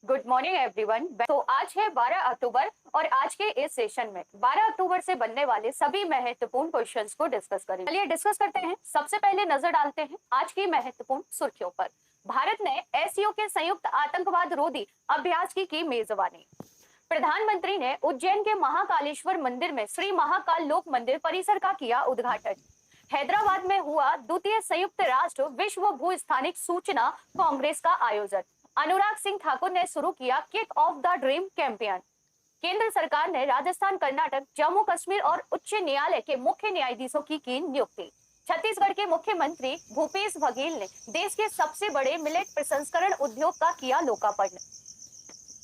Good morning everyone. तो आज है 12 अक्टूबर और आज के इस सेशन में 12 अक्टूबर से बनने वाले सभी महत्वपूर्ण क्वेश्चंस को डिस्कस करेंगे। चलिए डिस्कस करते हैं। सबसे पहले नजर डालते हैं आज की महत्वपूर्ण सुर्खियों पर। भारत ने एससीओ के संयुक्त आतंकवाद रोधी अभ्यास की मेजबानी। प्रधानमंत्री ने उज्जैन के महाकालेश्वर मंदिर में श्री महाकाल लोक मंदिर परिसर का किया उद्घाटन। हैदराबाद में हुआ द्वितीय संयुक्त राष्ट्र विश्व भू स्थानिक सूचना कांग्रेस का आयोजन। अनुराग सिंह ठाकुर ने शुरू किया kick off the dream campaign. केंद्र सरकार ने राजस्थान, कर्नाटक, जम्मू कश्मीर और उच्च न्यायालय के मुख्य न्यायाधीशों की नियुक्ति। छत्तीसगढ़ के मुख्यमंत्री भूपेश बघेल ने देश के सबसे बड़े मिलेट प्रसंस्करण उद्योग का किया लोकार्पण।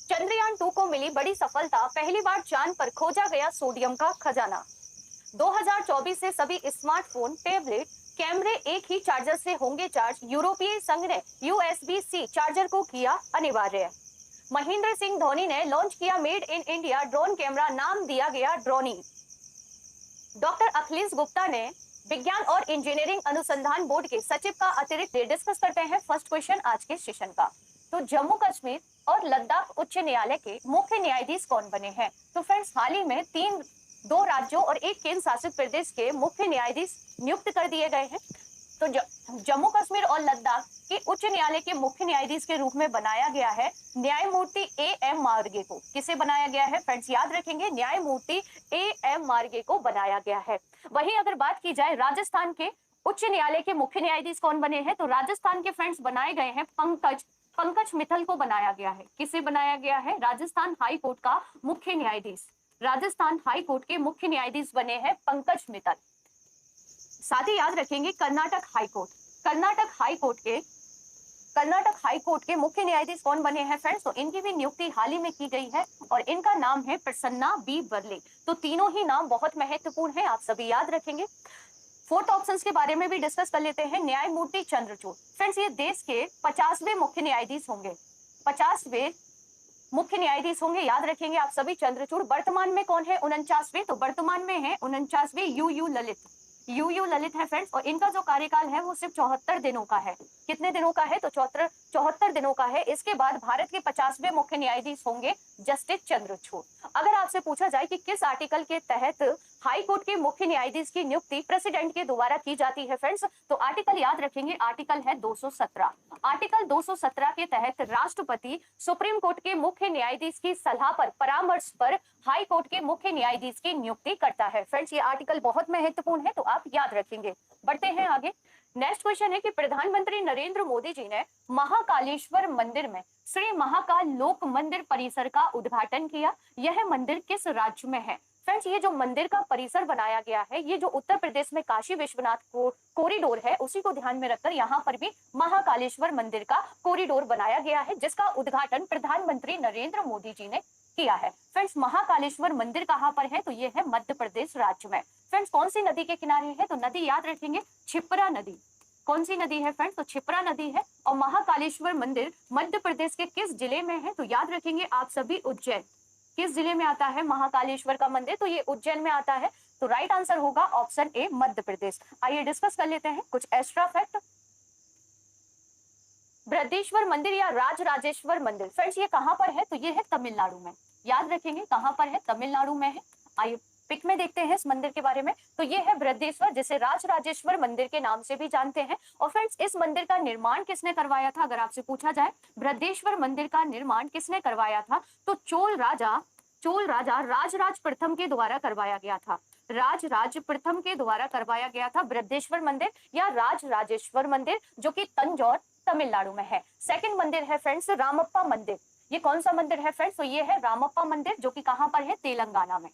चंद्रयान 2 को मिली बड़ी सफलता, पहली बार चांद पर खोजा गया सोडियम का खजाना। 2024 से सभी स्मार्टफोन, टैबलेट, कैमरे एक ही चार्जर से होंगे चार्ज। यूरोपीय संघ ने USB-C चार्जर को किया अनिवार्य। महेंद्र सिंह धोनी ने लॉन्च किया made in India drone camera, नाम दिया गया ड्रोनी। डॉक्टर अखिलेश गुप्ता ने विज्ञान और इंजीनियरिंग अनुसंधान बोर्ड के सचिव का अतिरिक्त। डिस्कस करते हैं फर्स्ट क्वेश्चन आज के सेशन का। तो जम्मू कश्मीर और लद्दाख उच्च न्यायालय के मुख्य न्यायाधीश कौन बने हैं? तो फ्रेंड्स, हाल ही में दो राज्यों और एक केंद्र शासित प्रदेश के मुख्य न्यायाधीश नियुक्त कर दिए गए हैं। तो जम्मू कश्मीर और लद्दाख के उच्च न्यायालय के मुख्य न्यायाधीश के रूप में बनाया गया है न्यायमूर्ति AM मार्गे को। किसे बनाया गया है फ्रेंड्स? याद रखेंगे, न्यायमूर्ति AM मार्गे को बनाया गया है। वहीं अगर बात की जाए राजस्थान के उच्च न्यायालय के मुख्य न्यायाधीश कौन बने हैं, तो राजस्थान के फ्रेंड्स बनाए गए हैं पंकज मित्तल को बनाया गया है। किसे बनाया गया है? राजस्थान हाई कोर्ट का मुख्य न्यायाधीश। राजस्थान हाई कोर्ट के मुख्य न्यायाधीश बने हैं पंकज मित्तल। साथ ही याद रखेंगे कर्नाटक हाई कोर्ट के मुख्य न्यायाधीश कौन बने हैं फ्रेंड्स? तो इनकी भी नियुक्ति हाल ही में की गई है और इनका नाम है प्रसन्ना B बर्ले। तो तीनों ही नाम बहुत महत्वपूर्ण है, आप सभी याद रखेंगे। फोर्थ ऑप्शंस के बारे में भी डिस्कस कर लेते हैं। न्यायमूर्ति चंद्रचूड़, फ्रेंड्स ये देश के 50वें मुख्य न्यायाधीश होंगे। 50वें मुख्य न्यायाधीश होंगे, याद रखेंगे आप सभी। चंद्रचूड़ वर्तमान में कौन है? 49वें। तो वर्तमान में है 49वें यूयू ललित है फ्रेंड्स। और इनका जो कार्यकाल है वो सिर्फ 74 दिनों का है। कितने दिनों का है? तो 74 दिनों का है। इसके बाद भारत के 50वें मुख्य न्यायाधीश होंगे जस्टिस चंद्रचूड़। अगर आपसे पूछा जाए कि किस आर्टिकल के तहत हाई कोर्ट के मुख्य न्यायाधीश की नियुक्ति प्रेसिडेंट के द्वारा की जाती है फ्रेंड्स, तो आर्टिकल याद रखेंगे, आर्टिकल है 217। आर्टिकल 217 के तहत राष्ट्रपति सुप्रीम कोर्ट के मुख्य न्यायाधीश की सलाह पर, परामर्श पर हाई कोर्ट के मुख्य न्यायाधीश की नियुक्ति करता है। फ्रेंड्स ये आर्टिकल बहुत महत्वपूर्ण है, तो आप याद रखेंगे। बढ़ते हैं आगे। नेक्स्ट क्वेश्चन है कि प्रधानमंत्री नरेंद्र मोदी जी ने महाकालेश्वर मंदिर में श्री महाकाल लोक मंदिर परिसर का उद्घाटन किया। यह मंदिर किस राज्य में है? फ्रेंड्स ये जो मंदिर का परिसर बनाया गया है, ये जो उत्तर प्रदेश में काशी विश्वनाथ कॉरिडोर है, उसी को ध्यान में रखकर यहाँ पर भी महाकालेश्वर मंदिर का कॉरिडोर बनाया गया है, जिसका उद्घाटन प्रधानमंत्री नरेंद्र मोदी जी ने किया है। फ्रेंड्स महाकालेश्वर मंदिर कहाँ पर है? तो ये है मध्य प्रदेश राज्य में। फ्रेंड्स कौन सी नदी के किनारे है? तो नदी याद रखेंगे, क्षिप्रा नदी। कौन सी नदी है फ्रेंड्स? तो क्षिप्रा नदी है। और महाकालेश्वर मंदिर मध्य प्रदेश के किस जिले में है? तो याद रखेंगे आप सभी, उज्जैन। किस जिले में आता है महाकालेश्वर का मंदिर? तो ये उज्जैन में आता है। तो राइट आंसर होगा ऑप्शन ए, मध्य प्रदेश। आइए डिस्कस कर लेते हैं कुछ एक्स्ट्रा फैक्ट। बृहदेश्वर मंदिर या राजराजेश्वर मंदिर, फ्रेंड्स ये कहां पर है? तो ये है तमिलनाडु में। याद रखेंगे कहां पर है? तमिलनाडु में है। आइए पिक में देखते हैं इस मंदिर के बारे में। तो ये है बृहदेश्वर, जिसे राजराजेश्वर मंदिर के नाम से भी जानते हैं। और फ्रेंड्स इस मंदिर का निर्माण किसने करवाया था? अगर आपसे पूछा जाए बृहदेश्वर मंदिर का निर्माण किसने करवाया था, तो चोल राजा राजराज प्रथम के द्वारा करवाया गया था। राजराज प्रथम के द्वारा करवाया गया था बृहदेश्वर मंदिर या राजराजेश्वर मंदिर, जो कि तंजौर तमिलनाडु में है। सेकंड मंदिर है फ्रेंड्स रामप्पा मंदिर। ये कौन सा मंदिर है फ्रेंड्स? तो ये है रामप्पा मंदिर, जो कि कहां पर है? तेलंगाना में।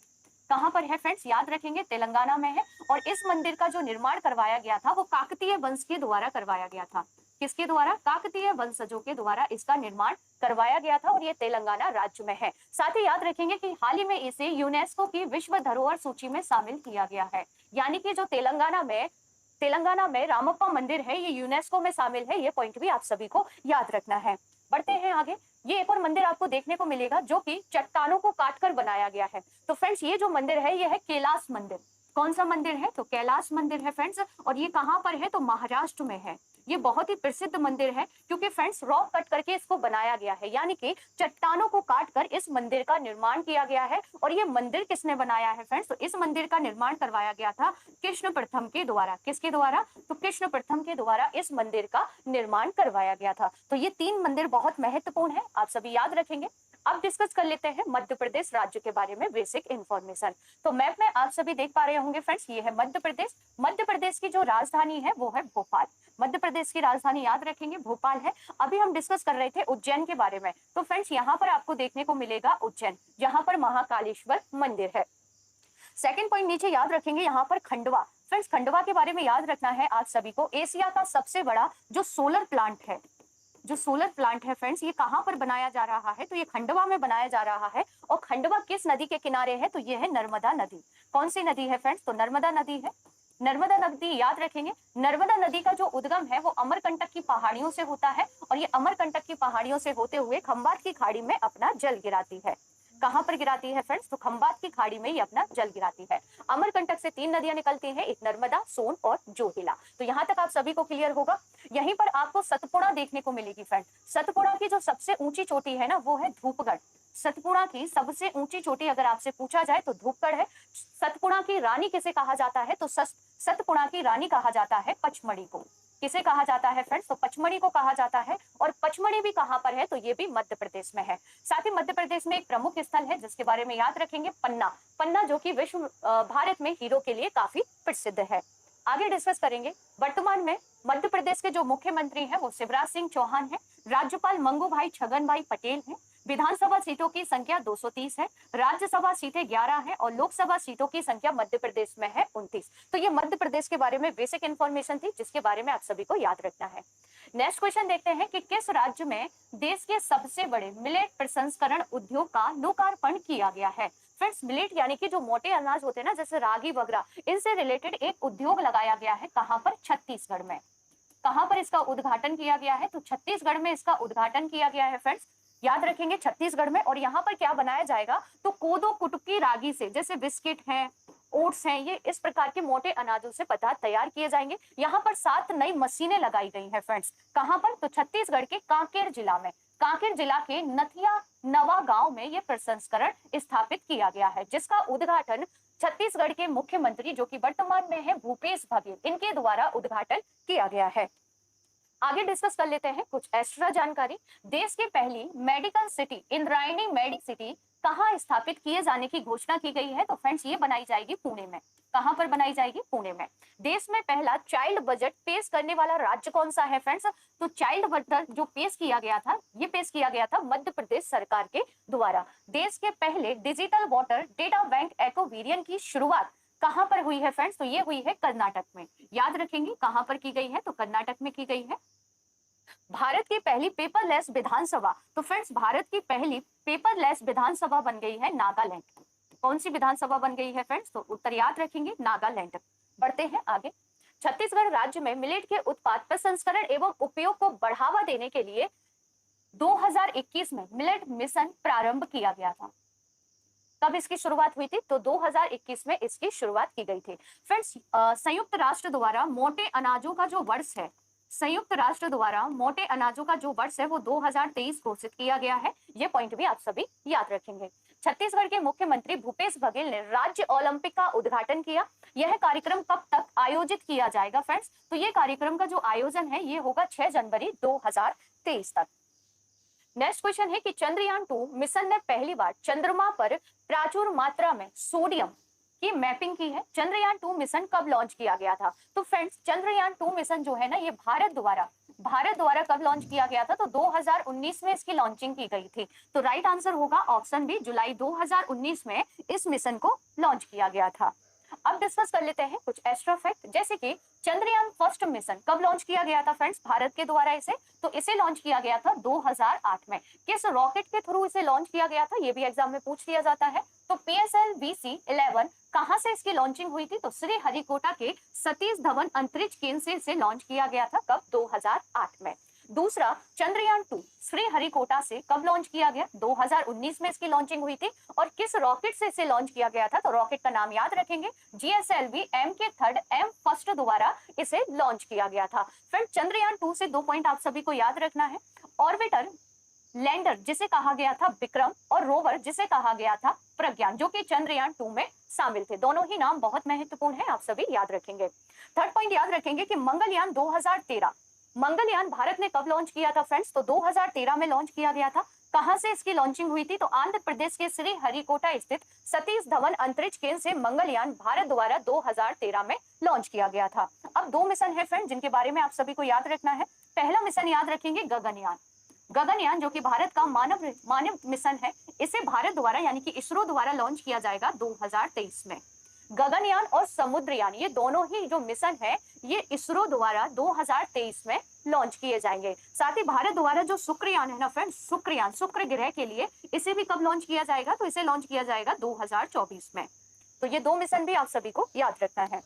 कहां पर है फ्रेंड्स? याद रखेंगे तेलंगाना में है। और इस मंदिर का जो निर्माण करवाया गया था वो काकतीय वंश के द्वारा करवाया गया था। किसके द्वारा? काकतीय वंशजों के द्वारा इसका निर्माण करवाया गया था और ये तेलंगाना राज्य में है। साथ ही याद रखेंगे कि हाल ही में इसे यूनेस्को की विश्व धरोहर सूची में शामिल किया गया है। यानी कि जो तेलंगाना में रामप्पा मंदिर है, ये यूनेस्को में शामिल है। ये पॉइंट भी आप सभी को याद रखना है। बढ़ते हैं आगे। ये एक और मंदिर आपको देखने को मिलेगा जो कि चट्टानों को काटकर बनाया गया है। तो फ्रेंड्स ये जो मंदिर है ये है कैलाश मंदिर। कौन सा मंदिर है? तो कैलाश मंदिर है फ्रेंड्स। और ये कहां पर है? तो महाराष्ट्र में है। ये बहुत ही प्रसिद्ध मंदिर है क्योंकि फ्रेंड्स रॉक कट करके इसको बनाया गया है, यानी कि चट्टानों को काट कर इस मंदिर का निर्माण किया गया है। और ये मंदिर किसने बनाया है फ्रेंड्स? तो इस मंदिर का निर्माण करवाया गया था कृष्ण प्रथम के द्वारा। किसके द्वारा? तो कृष्ण प्रथम के द्वारा इस मंदिर का निर्माण करवाया गया था। तो ये 3 मंदिर बहुत महत्वपूर्ण है, आप सभी याद रखेंगे। अब डिस्कस कर लेते हैं मध्य प्रदेश राज्य के बारे में बेसिक इंफॉर्मेशन। तो मैप में आप सभी देख पा रहे होंगे फ्रेंड्स, ये है मध्य प्रदेश। मध्य प्रदेश की जो राजधानी है वो है भोपाल। मध्य प्रदेश की राजधानी याद रखेंगे भोपाल है। अभी हम डिस्कस कर रहे थे उज्जैन के बारे में, तो फ्रेंड्स यहाँ पर आपको देखने को मिलेगा उज्जैन, जहां पर महाकालेश्वर मंदिर है। सेकंड पॉइंट नीचे याद रखेंगे, यहाँ पर खंडवा। फ्रेंड्स खंडवा के बारे में याद रखना है आप सभी को, एशिया का सबसे बड़ा जो सोलर प्लांट है, जो सोलर प्लांट है फ्रेंड्स, ये कहां पर बनाया जा रहा है? तो ये खंडवा में बनाया जा रहा है। और खंडवा किस नदी के किनारे है? तो ये है नर्मदा नदी। कौन सी नदी है फ्रेंड्स? तो नर्मदा नदी है। नर्मदा नदी याद रखेंगे। नर्मदा नदी का जो उद्गम है वो अमरकंटक की पहाड़ियों से होता है और ये अमरकंटक की पहाड़ियों से होते हुए खंबात की खाड़ी में अपना जल गिराती है। कहां पर गिराती है फ्रेंड्स? तो खंबात की खाड़ी में ये अपना जल गिराती है। अमरकंटक से 3 नदियां निकलती हैं, एक नर्मदा, सोन और जोहिला। तो यहाँ तक आप सभी को क्लियर होगा। यहीं पर आपको सतपुड़ा देखने को मिलेगी फ्रेंड। सतपुड़ा की जो सबसे ऊंची चोटी है ना वो है धूपगढ़। सतपुड़ा की सबसे ऊंची चोटी अगर आपसे पूछा जाए तो धूपगढ़ है। सतपुड़ा की रानी किसे कहा जाता है? तो सतपुड़ा की रानी कहा जाता है पचमढ़ी को। किसे कहा जाता है फ्रेंड्स? तो पचमढ़ी को कहा जाता है। और पचमढ़ी भी कहां पर है? तो ये भी मध्य प्रदेश में है। साथ ही मध्य प्रदेश में एक प्रमुख स्थल है जिसके बारे में याद रखेंगे, पन्ना। पन्ना जो कि विश्व भारत में हीरो के लिए काफी प्रसिद्ध है। आगे डिस्कस करेंगे। वर्तमान में मध्य प्रदेश के जो मुख्यमंत्री हैं वो शिवराज सिंह चौहान है। राज्यपाल मंगू भाई छगन भाई पटेल है। विधानसभा सीटों की संख्या 230 है। राज्यसभा सीटें 11 हैं और लोकसभा सीटों की संख्या मध्य प्रदेश में है 29। तो ये मध्य प्रदेश के बारे में बेसिक इंफॉर्मेशन थी जिसके बारे में आप सभी को याद रखना है। नेक्स्ट क्वेश्चन देखते हैं कि किस राज्य में देश के सबसे बड़े मिलेट प्रसंस्करण उद्योग का लोकार्पण किया गया है? फ्रेंड्स मिलेट यानी कि जो मोटे अनाज होते हैं ना, जैसे रागी वगैरह, इनसे रिलेटेड एक उद्योग लगाया गया है। कहां पर? छत्तीसगढ़ में। कहां पर इसका उद्घाटन किया गया है? तो छत्तीसगढ़ में इसका उद्घाटन किया गया है फ्रेंड्स, याद रखेंगे छत्तीसगढ़ में। और यहाँ पर क्या बनाया जाएगा? तो कोदो कुटकी रागी से, जैसे बिस्किट हैं, ओट्स हैं, ये इस प्रकार के मोटे अनाजों से पदार्थ तैयार किए जाएंगे। यहाँ पर 7 नई मशीनें लगाई गई हैं फ्रेंड्स। कहां पर? तो छत्तीसगढ़ के कांकेर जिला में। कांकेर जिला के नथिया नवा गांव में ये प्रसंस्करण स्थापित किया गया है, जिसका उद्घाटन छत्तीसगढ़ के मुख्यमंत्री जो कि वर्तमान में है भूपेश बघेल, इनके द्वारा उद्घाटन किया गया है। आगे डिस्कस कर लेते हैं कुछ एक्स्ट्रा जानकारी। देश की पहली medical city Indrayani medic city कहाँ स्थापित किए जाने की घोषणा की गई है? तो फ्रेंड्स ये बनाई जाएगी पुणे में। कहां पर बनाई जाएगी? पुणे में। देश में पहला चाइल्ड बजट पेश करने वाला राज्य कौन सा है फ्रेंड्स? तो चाइल्ड बजट जो पेश किया गया था, ये पेश किया गया था मध्य प्रदेश सरकार के द्वारा। देश के पहले डिजिटल वाटर डेटा बैंक एक्वाविरियन की शुरुआत कहां पर हुई है फ्रेंड्स? तो ये हुई है कर्नाटक में। याद रखेंगे कहां पर की गई है? तो कर्नाटक में की गई है। भारत की पहली पेपरलेस विधानसभा, तो फ्रेंड्स भारत की पहली पेपरलेस विधानसभा बन गई है नागालैंड। कौन सी विधानसभा बन गई है फ्रेंड्स? तो उत्तर याद रखेंगे नागालैंड। बढ़ते हैं आगे। छत्तीसगढ़ राज्य में मिलेट के उत्पाद प्रसंस्करण एवं उपयोग को बढ़ावा देने के लिए 2021 में मिलेट मिशन प्रारंभ किया गया था। कब इसकी शुरुआत हुई थी? तो 2021 में इसकी शुरुआत की गई थी। फ्रेंड्स संयुक्त राष्ट्र द्वारा मोटे अनाजों का जो वर्ष है, संयुक्त राष्ट्र द्वारा मोटे अनाजों का जो वर्ष है वो 2023 घोषित किया गया है। ये पॉइंट भी आप सभी याद रखेंगे। छत्तीसगढ़ के मुख्यमंत्री भूपेश बघेल ने राज्य ओलंपिक का उद्घाटन किया। यह कार्यक्रम कब तक आयोजित किया जाएगा फ्रेंड्स? तो ये कार्यक्रम का जो आयोजन है ये होगा 6 जनवरी 2023 तक। नेक्स्ट क्वेश्चन है कि चंद्रयान-2 मिशन ने पहली बार चंद्रमा पर प्रचुर मात्रा में सोडियम की मैपिंग की है। चंद्रयान-2 मिशन कब लॉन्च किया गया था? तो फ्रेंड्स चंद्रयान-2 मिशन जो है ना ये भारत द्वारा कब लॉन्च किया गया था? तो 2019 में इसकी लॉन्चिंग की गई थी। तो राइट आंसर होगा ऑप्शन बी, जुलाई 2019 में इस मिशन को लॉन्च किया गया था। अब डिस्कस कर लेते हैं कुछ एक्स्ट्रा फैक्ट, जैसे कि चंद्रयान फर्स्ट मिशन कब लॉन्च किया गया था फ्रेंड्स भारत के द्वारा? तो इसे लॉन्च किया गया था 2008 में। किस रॉकेट के थ्रू इसे लॉन्च किया गया था? ये भी एग्जाम में पूछ लिया जाता है। तो PSLV-C-11 कहां से इसकी लॉन्चिंग हुई थी? तो श्री हरिकोटा के सतीश धवन अंतरिक्ष केंद्र से इसे लॉन्च किया गया था। कब? 2008 में। दूसरा, चंद्रयान 2 श्रीहरिकोटा से कब लॉन्च किया गया? 2019 में इसकी लॉन्चिंग हुई थी। और किस रॉकेट से इसे लॉन्च किया गया था? तो रॉकेट का नाम याद रखेंगे, GSLV MK3 M फर्स्ट द्वारा इसे लॉन्च किया गया था। फ्रेंड, चंद्रयान 2 से 2 पॉइंट आप सभी को याद रखना है। ऑर्बिटर लैंडर जिसे कहा गया था विक्रम, और रोवर जिसे कहा गया था प्रज्ञान, जो कि चंद्रयान 2 में शामिल थे। दोनों ही नाम बहुत महत्वपूर्ण है, आप सभी याद रखेंगे। थर्ड पॉइंट याद रखेंगे कि मंगलयान 2013, मंगलयान भारत ने कब लॉन्च किया था फ्रेंड्स? तो 2013 में लॉन्च किया गया था। कहां से इसकी लॉन्चिंग हुई थी? तो आंध्र प्रदेश के श्रीहरिकोटा स्थित सतीश धवन अंतरिक्ष केंद्र से मंगलयान भारत द्वारा 2013 में लॉन्च किया गया था। अब 2 मिशन है फ्रेंड जिनके बारे में आप सभी को याद रखना है। पहला मिशन याद रखेंगे गगनयान। गगनयान जो कि भारत का मानव मिशन है, इसे भारत द्वारा यानी कि इसरो द्वारा लॉन्च किया जाएगा 2023 में। गगनयान और समुद्रयान ये दोनों ही जो मिशन है ये इसरो द्वारा 2023 में लॉन्च किए जाएंगे। साथ ही भारत द्वारा जो शुक्रयान है ना फ्रेंड्स, शुक्रयान शुक्र ग्रह के लिए, इसे भी कब लॉन्च किया जाएगा? तो इसे लॉन्च किया जाएगा 2024 में। तो ये 2 मिशन भी आप सभी को याद रखना है।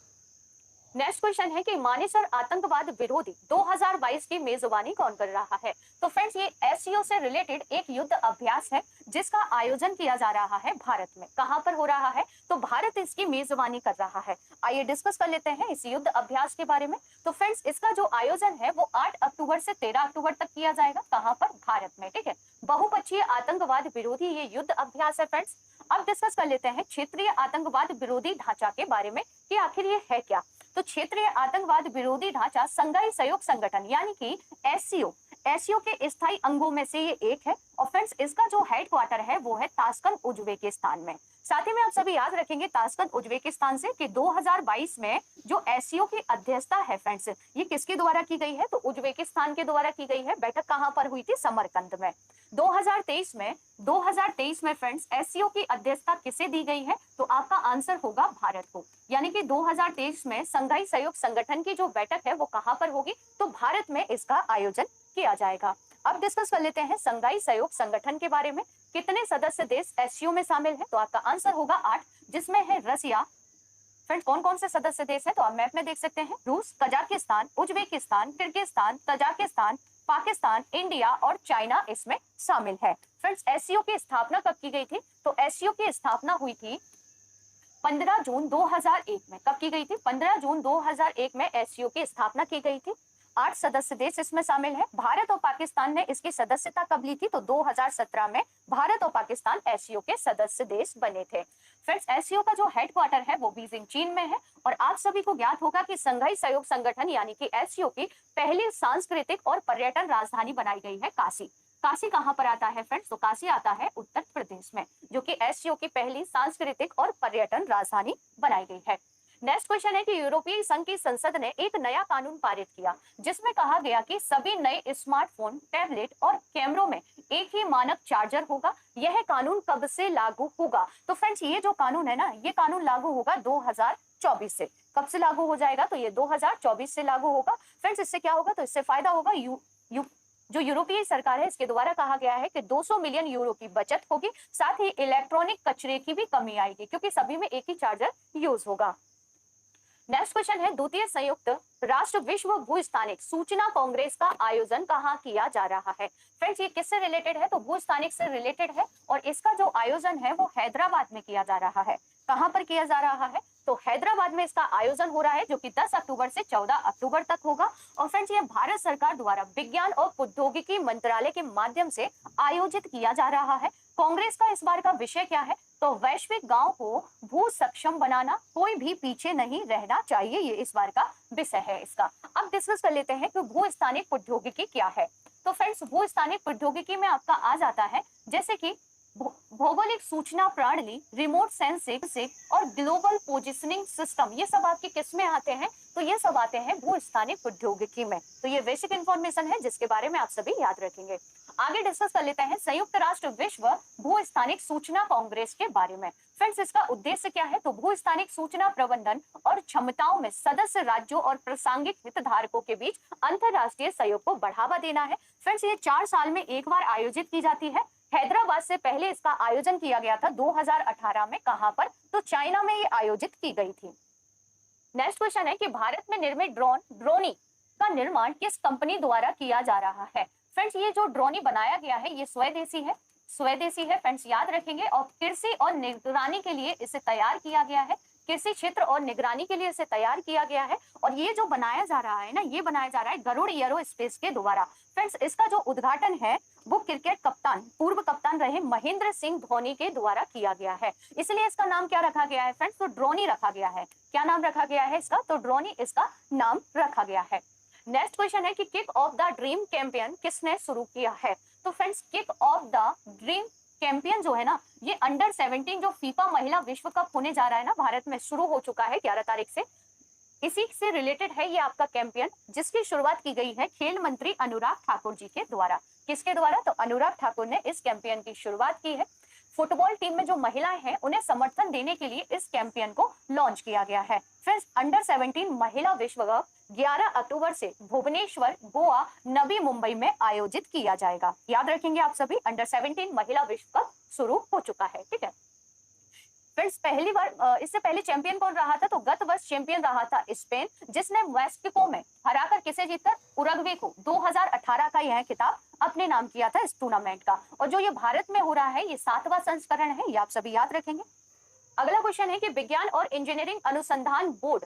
नेक्स्ट क्वेश्चन है कि मानेसर आतंकवाद विरोधी 2022 की मेजबानी कौन कर रहा है? तो फ्रेंड्स, ये एससीओ से रिलेटेड एक युद्ध अभ्यास है जिसका आयोजन किया जा रहा है भारत में। कहां पर हो रहा है? तो भारत इसकी मेजबानी कर रहा है। आइए डिस्कस कर लेते हैं इस युद्ध अभ्यास के बारे में। तो फ्रेंड्स, इसका जो आयोजन है वो 8 अक्टूबर से 13 अक्टूबर तक किया जाएगा। कहां पर? भारत में। ठीक है, बहुपक्षीय आतंकवाद विरोधी ये युद्ध अभ्यास है फ्रेंड्स। अब डिस्कस कर लेते हैं क्षेत्रीय आतंकवाद विरोधी ढांचा के बारे में कि आखिर ये है क्या। तो क्षेत्रीय आतंकवाद विरोधी ढांचा संघाई सहयोग संगठन यानी कि एससीओ के स्थायी अंगों में से ये एक है। और फ्रेंड्स, इसका जो हेडक्वार्टर है वो है ताशकंद उज्बेकिस्तान में। साथ ही में आप सभी याद रखेंगे ताशकंद उज्बेकिस्तान से कि 2022 में जो एससीओ की अध्यक्षता है फ्रेंड्स, ये किसके द्वारा की गई है? तो उज्बेकिस्तान के द्वारा की गई है। बैठक कहां पर हुई थी? समरकंद में। 2023 में फ्रेंड्स एससीओ की अध्यक्षता किसे दी गई है? तो आपका आंसर होगा भारत को। यानी कि 2023 में संघाई सहयोग संगठन की जो बैठक है वो कहां पर होगी? तो भारत में इसका आयोजन किया जाएगा। अब डिस्कस कर लेते हैं संघाई सहयोग संगठन के बारे में। कितने सदस्य देश एससीओ में शामिल है? तो आपका आंसर होगा 8, जिसमें है रसिया। फ्रेंड्स, कौन कौन से सदस्य देश है? तो आप मैप में देख सकते हैं, रूस, Kazakhstan, Uzbekistan, Kyrgyzstan, Tajikistan, Pakistan, India और चाइना इसमें शामिल है। फ्रेंड्स, एससीओ की स्थापना कब की गई थी? तो एससीओ की स्थापना हुई थी 15 जून 2001 में। कब की गई थी? 15 जून 2001 में एससीओ की स्थापना की गई थी। 8 सदस्य देश इसमें शामिल है। भारत और पाकिस्तान ने इसकी सदस्यता कब ली थी? तो 2017 में भारत और पाकिस्तान एससीओ के सदस्य देश बने थे। फ्रेंड्स, एससीओ का जो हेडक्वार्टर है वो बीजिंग चीन में है। और आप सभी को ज्ञात होगा कि संघाई सहयोग संगठन यानी कि एससीओ की पहली सांस्कृतिक और पर्यटन राजधानी बनाई गई है काशी। काशी कहां पर आता है फ्रेंड्स? तो काशी आता है उत्तर प्रदेश में, जो कि एससीओ की पहली सांस्कृतिक और पर्यटन राजधानी बनाई गई है। नेक्स्ट क्वेश्चन है कि यूरोपीय संघ की संसद ने एक नया कानून पारित किया जिसमें कहा गया कि सभी नए स्मार्टफोन, टैबलेट और कैमरों में एक ही मानक चार्जर होगा। यह कानून कब से लागू होगा? तो फ्रेंड्स, ये जो कानून है ना, ये कानून लागू होगा 2024 से। कब से लागू हो जाएगा? तो ये 2024 से लागू होगा। फ्रेंड्स, इससे क्या होगा? तो इससे फायदा होगा जो यूरोपीय सरकार है इसके द्वारा कहा गया है कि 200 मिलियन यूरो की बचत होगी। साथ ही इलेक्ट्रॉनिक कचरे की भी कमी आएगी क्योंकि सभी में एक ही चार्जर यूज होगा। नेक्स्ट क्वेश्चन है, द्वितीय संयुक्त राष्ट्र विश्व भूस्थानिक सूचना कांग्रेस का आयोजन कहाँ किया जा रहा है? फ्रेंड्स, ये किससे रिलेटेड है? तो भूस्थानिक से रिलेटेड है। और इसका जो आयोजन है वो हैदराबाद में किया जा रहा है। कहां पर किया जा रहा है? तो हैदराबाद में इसका आयोजन हो रहा है, जो कि 10 अक्टूबर से 14 अक्टूबर तक होगा। और फ्रेंड्स, ये भारत सरकार द्वारा विज्ञान और प्रौद्योगिकी मंत्रालय के माध्यम से आयोजित किया जा रहा है। कांग्रेस का इस बार का विषय क्या है? तो वैश्विक गांव को भू सक्षम बनाना, कोई भी पीछे नहीं रहना चाहिए, ये इस बार का विषय है इसका। अब डिस्कस कर लेते हैं कि भूस्थानिक प्रौद्योगिकी क्या है। तो फ्रेंड्स, भूस्थानिक प्रौद्योगिकी में आपका आ जाता है जैसे कि भौगोलिक सूचना प्रणाली, रिमोट सेंसिंग और ग्लोबल पोजिशनिंग सिस्टम, ये सब आपके किस में आते हैं? तो ये सब आते हैं भूस्थानिक प्रौद्योगिकी में। तो ये बेसिक इंफॉर्मेशन है जिसके बारे में आप सभी याद रखेंगे। आगे डिस्कस कर लेते हैं संयुक्त राष्ट्र विश्व भूस्थानिक सूचना कांग्रेस के बारे में। फ्रेंड्स, इसका उद्देश्य क्या है? तो भूस्थानिक सूचना प्रबंधन और क्षमताओं में सदस्य राज्यों और प्रासंगिक हितधारकों के बीच अंतरराष्ट्रीय सहयोग को बढ़ावा देना है। फ्रेंड्स, ये 4 साल में एक बार आयोजित की जाती है। हैदराबाद से पहले इसका आयोजन किया गया था 2018 में। कहां पर? तो चाइना में ये आयोजित की गई थी। नेक्स्ट क्वेश्चन है कि भारत में निर्मित ड्रोनी का निर्माण किस कंपनी द्वारा किया जा रहा है? फ्रेंड्स, ये जो ड्रोन बनाया गया है ये स्वदेशी है, स्वदेशी है फ्रेंड्स, याद रखेंगे। और कृषि और निगरानी के लिए इसे तैयार किया गया है, कृषि क्षेत्र और निगरानी के लिए इसे तैयार किया गया है। और ये जो बनाया जा रहा है ना, ये बनाया जा रहा है गरुड़ एरोस्पेस के द्वारा। फ्रेंड्स, इसका जो उद्घाटन है वो क्रिकेट कप्तान, पूर्व कप्तान रहे महेंद्र सिंह धोनी के द्वारा किया गया है, इसलिए इसका नाम क्या रखा गया है फ्रेंड्स? तो ड्रोनी रखा गया है। क्या नाम रखा गया है इसका? तो ड्रोनी इसका नाम रखा गया है। नेक्स्ट क्वेश्चन है कि kick off the dream campaign किसने शुरू किया है? तो friends, kick off the dream campaign जो है ना, ये अंडर 17 जो फीफा महिला विश्व कप होने जा रहा है ना भारत में, शुरू हो चुका है 11 तारीख से। इसी से रिलेटेड है ये आपका कैंपेन, जिसकी शुरुआत की गई है खेल मंत्री अनुराग ठाकुर जी के द्वारा। किसके द्वारा? तो अनुराग ठाकुर ने इस कैंपेन की शुरुआत की है। फुटबॉल टीम में जो महिलाएं हैं उन्हें समर्थन देने के लिए इस कैंपेन को लॉन्च किया गया है। फ्रेंड्स, अंडर 17 महिला विश्व कप 11 अक्टूबर से भुवनेश्वर, गोवा, नवी मुंबई में आयोजित किया जाएगा। याद रखेंगे आप सभी, अंडर 17 महिला विश्व कप शुरू हो चुका है। ठीक है फ्रेंड्स, पहली बार इससे पहले चैंपियन कौन रहा था? तो गत वर्ष चैंपियन रहा था स्पेन, जिसने मैक्सिको में हराकर किसे जीतकर? उरुग्वे को 2018 का यह खिताब अपने नाम किया था इस टूर्नामेंट का। और जो ये भारत में हो रहा है ये 7वां संस्करण है, ये आप सभी याद रखेंगे। अगला क्वेश्चन है कि विज्ञान और इंजीनियरिंग अनुसंधान बोर्ड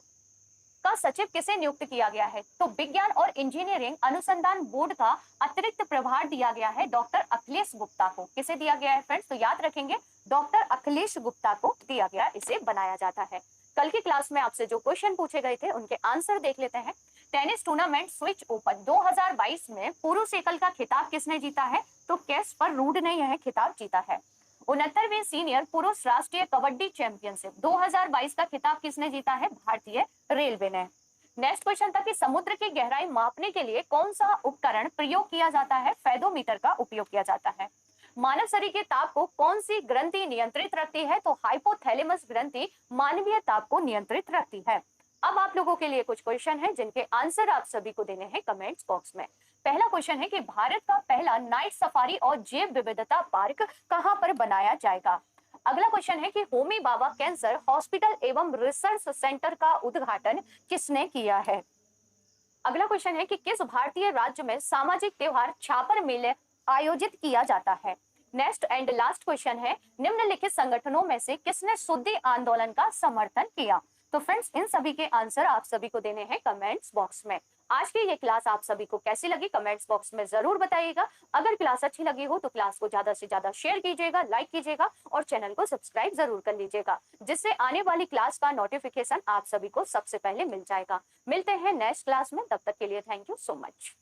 का सचिव किसे नियुक्त किया गया है? तो विज्ञान और इंजीनियरिंग अनुसंधान बोर्ड का अतिरिक्त प्रभार दिया गया है डॉक्टर अखिलेश गुप्ता को। किसे दिया गया है फ्रेंड्स? तो याद रखेंगे, डॉक्टर अखिलेश गुप्ता को दिया गया, इसे बनाया जाता है। कल की क्लास में आपसे जो क्वेश्चन पूछे गए थे उनके आंसर देख लेते हैं। टेनिस टूर्नामेंट स्विच ओपन 2022 में पुरुष एकल का खिताब किसने जीता है? तो कैस्पर रूड ने यह खिताब जीता है। 69वें सीनियर पुरुष राष्ट्रीय कबड्डी चैंपियनशिप 2022 का खिताब किसने जीता है? भारतीय रेलवे ने। नेक्स्ट क्वेश्चन था कि समुद्र की गहराई मापने के लिए कौन सा उपकरण प्रयोग किया जाता है? फेदोमीटर का उपयोग किया जाता है। मानव शरीर के ताप को कौन सी ग्रंथि नियंत्रित रखती है? तो हाइपोथैलेमस ग्रंथि मानवीय ताप को नियंत्रित रखती है। अब आप लोगों के लिए कुछ क्वेश्चन हैं जिनके आंसर आप सभी को देने हैं कमेंट्स बॉक्स में। पहला क्वेश्चन है कि भारत का पहला नाइट सफारी और जैव विविधता पार्क कहां पर बनाया जाएगा? अगला क्वेश्चन है कि होमी बाबा कैंसर हॉस्पिटल एवं रिसर्च सेंटर का उद्घाटन किसने किया है? अगला क्वेश्चन है कि किस भारतीय राज्य में सामाजिक त्योहार छापर मेले आयोजित किया जाता है? नेक्स्ट एंड लास्ट क्वेश्चन है, निम्नलिखित संगठनों में से किसने शुद्धि आंदोलन का समर्थन किया? तो फ्रेंड्स, इन सभी के आंसर आप सभी को देने हैं कमेंट्स बॉक्स में। आज की ये क्लास आप सभी को कैसी लगी कमेंट्स बॉक्स में जरूर बताइएगा। अगर क्लास अच्छी लगी हो तो क्लास को ज्यादा से ज्यादा शेयर कीजिएगा, लाइक कीजिएगा और चैनल को सब्सक्राइब जरूर कर लीजिएगा, जिससे आने वाली क्लास का नोटिफिकेशन आप सभी को सबसे पहले मिल जाएगा। मिलते हैं नेक्स्ट क्लास में, तब तक के लिए थैंक यू सो मच।